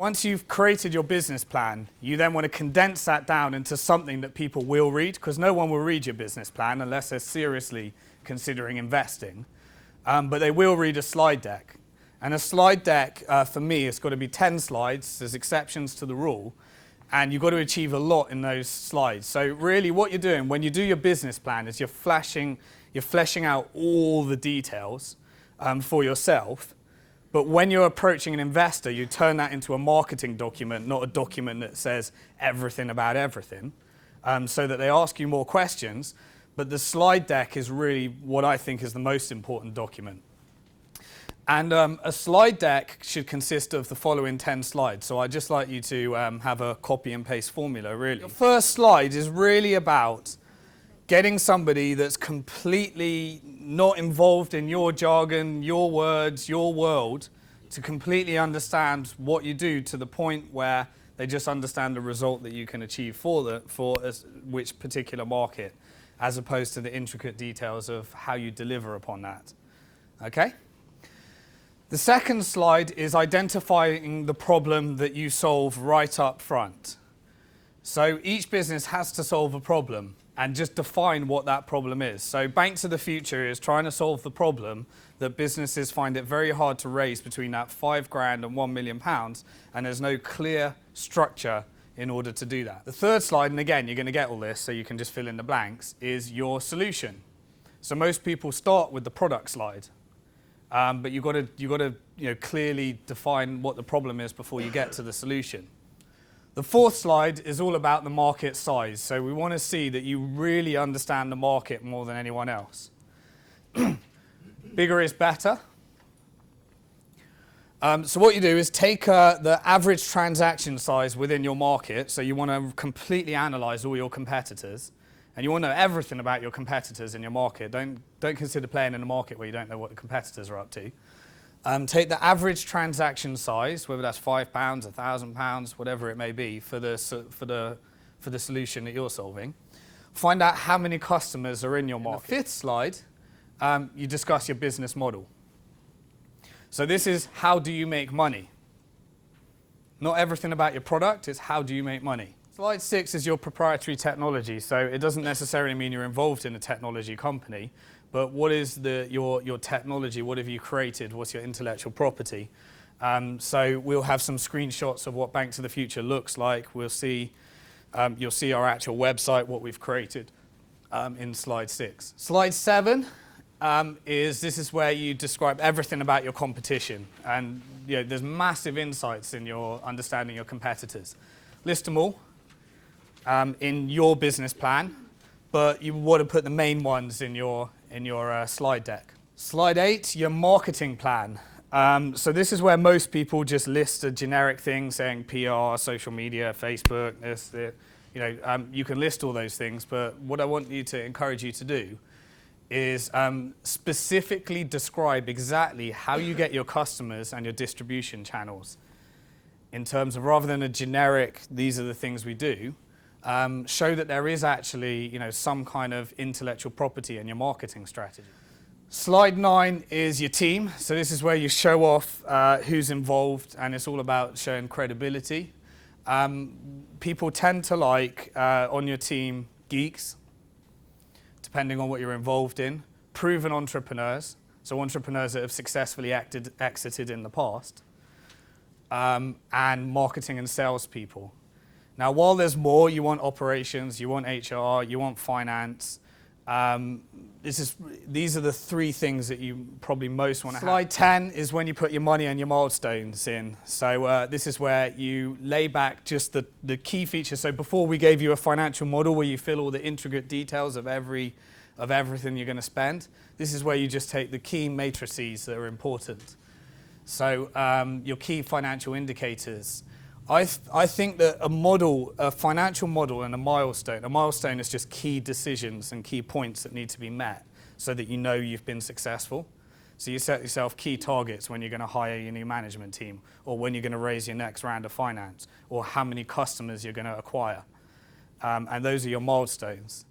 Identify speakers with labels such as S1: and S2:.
S1: Once you've created your business plan, you then want to condense that down into something that people will read, because no one will read your business plan unless they're seriously considering investing. But they will read a slide deck. And a slide deck, for me, it's got to be 10 slides. There's exceptions to the rule. And you've got to achieve a lot in those slides. So really what you're doing when you do your business plan is you're fleshing out all the details for yourself. But when you're approaching an investor, you turn that into a marketing document, not a document that says everything about everything, so that they ask you more questions. But the slide deck is really what I think is the most important document. And a slide deck should consist of the following 10 slides. So I'd just like you to have a copy and paste formula, really. The first slide is really about getting somebody that's completely not involved in your jargon, your words, your world, to completely understand what you do to the point where they just understand the result that you can achieve for which particular market, as opposed to the intricate details of how you deliver upon that. Okay? The second slide is identifying the problem that you solve right up front. So each business has to solve a problem and just define what that problem is. So Bank to the Future is trying to solve the problem that businesses find it very hard to raise between that £5,000 and £1 million, and there's no clear structure in order to do that. The third slide, and again, you're going to get all this, so you can just fill in the blanks, is your solution. So most people start with the product slide, but you've got to clearly define what the problem is before you get to the solution. The fourth slide is all about the market size. So we want to see that you really understand the market more than anyone else. Bigger is better. So what you do is take the average transaction size within your market. So you want to completely analyze all your competitors. And you want to know everything about your competitors in your market. Don't consider playing in a market where you don't know what the competitors are up to. Take the average transaction size, whether that's £5, £1,000, whatever it may be, for the solution that you're solving. Find out how many customers are in your market. In the fifth slide, you discuss your business model. So this is how do you make money? Not everything about your product, it's how do you make money. Slide 6 is your proprietary technology. So it doesn't necessarily mean you're involved in a technology company, but what is your technology? What have you created? What's your intellectual property? So we'll have some screenshots of what Bank to the Future looks like. You'll see our actual website, what we've created in slide 6. Slide 7 this is where you describe everything about your competition. And there's massive insights in your understanding your competitors. List them all in your business plan, but you want to put the main ones in your slide deck. Slide 8, your marketing plan. So this is where most people just list a generic thing saying PR, social media, Facebook, you can list all those things, but what I want you to encourage you to do is specifically describe exactly how you get your customers and your distribution channels. In terms of, rather than a generic, these are the things we do, show that there is actually some kind of intellectual property in your marketing strategy. Slide 9 is your team. So this is where you show off who's involved, and it's all about showing credibility. People tend to like, on your team, geeks, depending on what you're involved in, proven entrepreneurs, so entrepreneurs that have successfully exited in the past, and marketing and sales people. Now, while there's more, you want operations, you want HR, you want finance. These are the 3 things that you probably most want to have. Slide 10 is when you put your money and your milestones in. So this is where you lay back just the key features. So before we gave you a financial model where you fill all the intricate details of everything you're going to spend, this is where you just take the key matrices that are important. So your key financial indicators. I think that a financial model and a milestone is just key decisions and key points that need to be met so that you know you've been successful. So you set yourself key targets when you're going to hire your new management team, or when you're going to raise your next round of finance, or how many customers you're going to acquire. And those are your milestones.